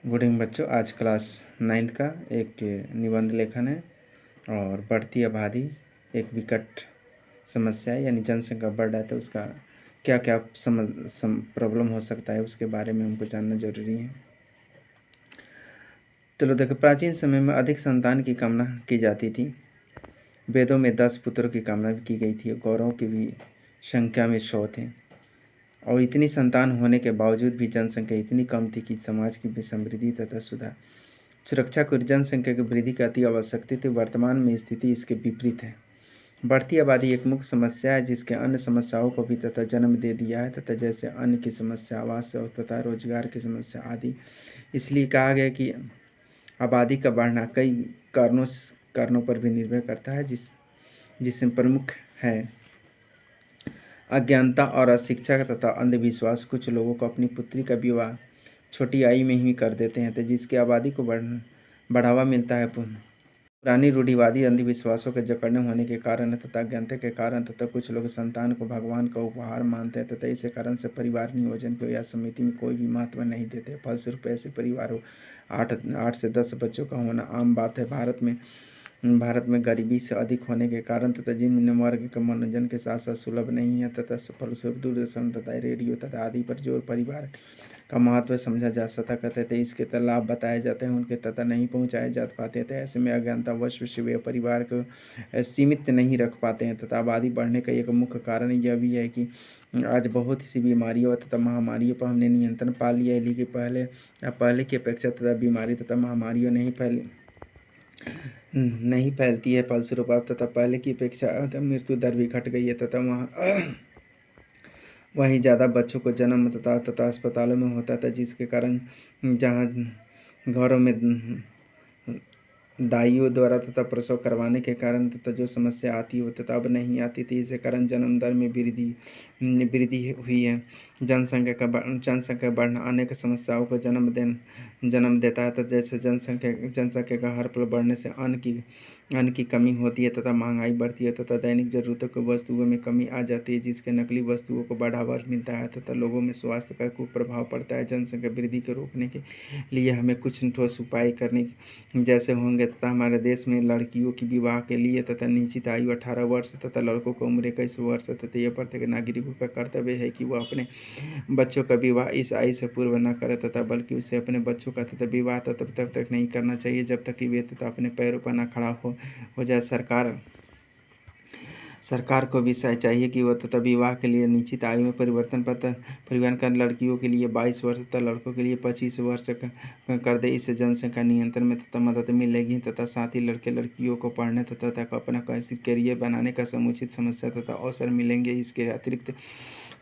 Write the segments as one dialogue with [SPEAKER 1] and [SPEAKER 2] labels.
[SPEAKER 1] Good evening बच्चों। आज class 9th का एक निबंध लेखन है और बढ़ती आबादी एक विकट समस्या है, यानी जनसंख्या बढ़ रहा है तो उसका क्या क्या प्रॉब्लम हो सकता है उसके बारे में हमको जानना जरूरी है। चलो देखो, प्राचीन समय में अधिक संतान की कामना की जाती थी। वेदों में 10 पुत्रों की कामना भी की गई थी। गौरवों की भी संख्या में 100 थे और इतनी संतान होने के बावजूद भी जनसंख्या इतनी कम थी कि समाज की भी समृद्धि तथा सुधार सुरक्षा को जनसंख्या की वृद्धि की अति आवश्यकता थी। वर्तमान में स्थिति इसके विपरीत है। बढ़ती आबादी एक मुख्य समस्या है जिसके अन्य समस्याओं को भी तथा जन्म दे दिया है तथा जैसे अन्य की समस्या, आवास तथा रोजगार की समस्या आदि। इसलिए कहा गया कि आबादी का बढ़ना कई कारणों पर भी निर्भर करता है, जिसमें प्रमुख है अज्ञानता और अशिक्षा तथा अंधविश्वास। कुछ लोगों को अपनी पुत्री का विवाह छोटी आयु में ही कर देते हैं तो जिसकी आबादी को बढ़ावा मिलता है। पुरानी रूढ़िवादी अंधविश्वासों के जकड़ने होने के कारण तथा अज्ञानता के कारण तथा कुछ लोग संतान को भगवान का उपहार मानते हैं तथा इसी कारण से परिवार नियोजन को या समिति में कोई भी महत्व नहीं देते। फलस्वरूप ऐसे परिवारों 8 से 10 बच्चों का होना आम बात है। भारत में गरीबी से अधिक होने के कारण तथा जिन वर्ग के मनोरंजन के साथ साथ सुलभ नहीं है तथा फलस्वरूप दूरदर्शन तथा रेडियो तथा आदि पर जो परिवार का महत्व समझा जा सकता कहते थे, इसके तथा लाभ बताए जाते हैं उनके तथा नहीं पहुंचाए जा पाते थे। ऐसे में अज्ञानता वश से वे परिवार को सीमित नहीं रख पाते हैं तथा आबादी बढ़ने का एक मुख्य कारण यह भी है कि आज बहुत सी बीमारियों तथा महामारियों पर हमने नियंत्रण पा लिया है, लेकिन पहले की अपेक्षा तथा बीमारी तथा महामारियों नहीं फैलती है। फलस्वरूप तथा पहले की अपेक्षा मृत्यु दर भी घट गई है तथा वहीं ज़्यादा बच्चों को जन्म तथा अस्पतालों में होता था, जिसके कारण जहाँ घरों में दाइयों द्वारा तथा प्रसव करवाने के कारण तथा जो समस्या आती हो तथा अब नहीं आती थी। इसी कारण जन्म दर में वृद्धि हुई है। जनसंख्या बढ़ना अनेक समस्याओं को जन्म देता है। तो जैसे जनसंख्या का हर पल बढ़ने से अन्न की कमी होती है तथा महंगाई बढ़ती है तथा दैनिक जरूरतों की वस्तुओं में कमी आ जाती है, जिसके नकली वस्तुओं को बढ़ावा मिलता है तथा लोगों में स्वास्थ्य का कुप्रभाव पड़ता है। जनसंख्या वृद्धि को रोकने के लिए हमें कुछ ठोस उपाय करने जैसे होंगे तथा हमारे देश में लड़कियों की विवाह के लिए तथा निश्चित आयु 18 वर्ष तथा लड़कों को उम्र 21 वर्ष तथा यह प्रत्येक नागरिकों का कर्तव्य है कि वह अपने बच्चों का विवाह इस आयु से पूर्व न करे तथा बल्कि उसे अपने बच्चों का तथा विवाह तब तक नहीं करना चाहिए जब तक कि वे तथा अपने पैरों पर न खड़ा हो जाए। सरकार को भी चाहिए कि वह तथा विवाह के लिए निश्चित आयु में परिवर्तन कर लड़कियों के लिए 22 वर्ष तथा लड़कों के लिए 25 वर्ष कर दे। इससे जनसंख्या नियंत्रण में तथा मदद मिलेगी तथा साथ ही लड़के लड़कियों को पढ़ने तथा अपना करियर बनाने का समुचित समस्या तथा अवसर मिलेंगे। इसके अतिरिक्त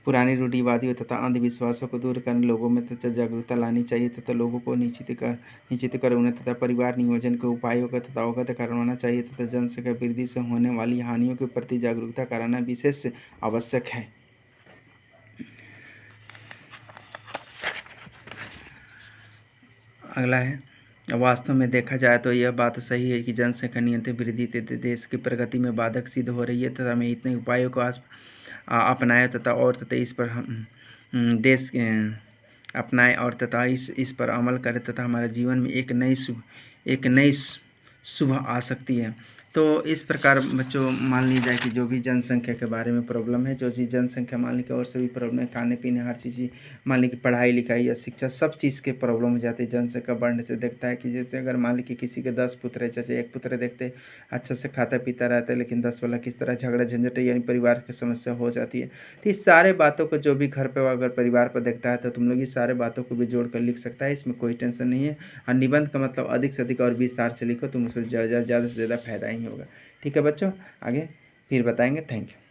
[SPEAKER 1] पुरानी रूढ़िवादियों तथा अंधविश्वासों को दूर करने लोगों में तथा जागरूकता लानी चाहिए तथा लोगों को निश्चित कर उन्हें तथा परिवार नियोजन के उपायों का तथा अवगत करवाना चाहिए तथा जनसंख्या वृद्धि से होने वाली हानियों के प्रति जागरूकता कराना विशेष आवश्यक है। अगला है, वास्तव में देखा जाए तो यह बात सही है कि जनसंख्या नियंत्रित वृद्धि देश की प्रगति में बाधक सिद्ध हो रही है तथा हमें इतने उपायों को अपनाए तथा और तथा इस पर हम देश अपनाएं और तथा इस पर अमल करें तथा हमारे जीवन में एक नई शुभ आ सकती है। तो इस प्रकार बच्चों मान ली जाए कि जो भी जनसंख्या के बारे में प्रॉब्लम है, जो चीज़ जनसंख्या मान ली कि और सभी प्रॉब्लम है, खाने पीने हर चीज़ मान ली कि पढ़ाई लिखाई या शिक्षा सब चीज़ के प्रॉब्लम हो जाती है। जनसंख्या बढ़ने से देखता है कि जैसे अगर मान ली कि किसी के 10 पुत्र है, जैसे एक पुत्र देखते अच्छा से खाता पीता रहता है, लेकिन 10 वाला किस तरह झगड़ा झंझट यानी परिवार की समस्या हो जाती है। तो इस सारे बातों को जो भी घर पर अगर परिवार पर देखता है तो तुम लोग इस सारे बातों को भी जोड़ कर लिख सकता है, इसमें कोई टेंशन नहीं है। और निबंध का मतलब अधिक से अधिक और विस्तार से लिखो, तुम उसको ज़्यादा से ज़्यादा फायदा ही होगा। ठीक है बच्चों, आगे फिर बताएंगे। Thank you.